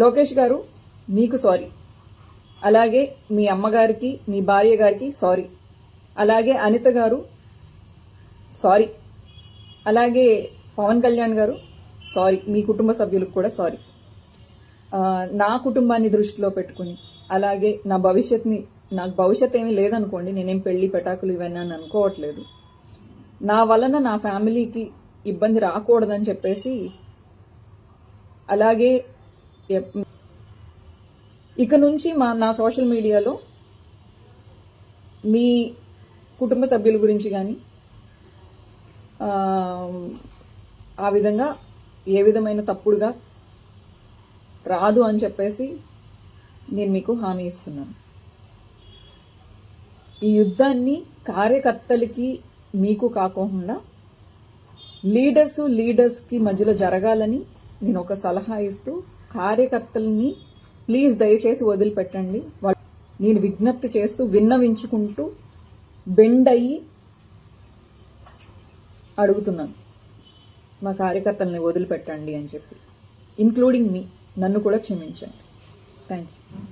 లోకేష్ గారు మీకు సారీ, అలాగే మీ అమ్మగారికి మీ భార్య గారికి సారీ, అలాగే అనిత గారు సారీ, అలాగే పవన్ కళ్యాణ్ గారు సారీ, మీ కుటుంబ సభ్యులకు కూడా సారీ. నా కుటుంబాన్ని దృష్టిలో పెట్టుకుని, అలాగే నాకు భవిష్యత్ ఏమీ లేదనుకోండి, నేనేం పెళ్లి పెటాకులు ఇవన్నీ అని అనుకోవట్లేదు. నా వలన నా ఫ్యామిలీకి ఇబ్బంది రాకూడదని చెప్పేసి, అలాగే ఇక నుంచి నా సోషల్ మీడియాలో మీ కుటుంబ సభ్యుల గురించి కానీ ఆ విధంగా ఏ విధమైన తప్పుడుగా రాదు అని చెప్పేసి నేను మీకు హామీ ఇస్తున్నాను. ఈ యుద్ధాన్ని కార్యకర్తలకి మీకు కాకుండా లీడర్స్కి మధ్యలో జరగాలని నేను ఒక సలహా ఇస్తూ, కార్యకర్తల్ని ప్లీజ్ దయచేసి వదిలిపెట్టండి. నేను విజ్ఞప్తి చేస్తూ విన్నవించుకుంటూ బెండ్ అయ్యి అడుగుతున్నాను, మా కార్యకర్తల్ని వదిలిపెట్టండి అని చెప్పి, ఇంక్లూడింగ్ మీ, నన్ను కూడా క్షమించండి. Thank you.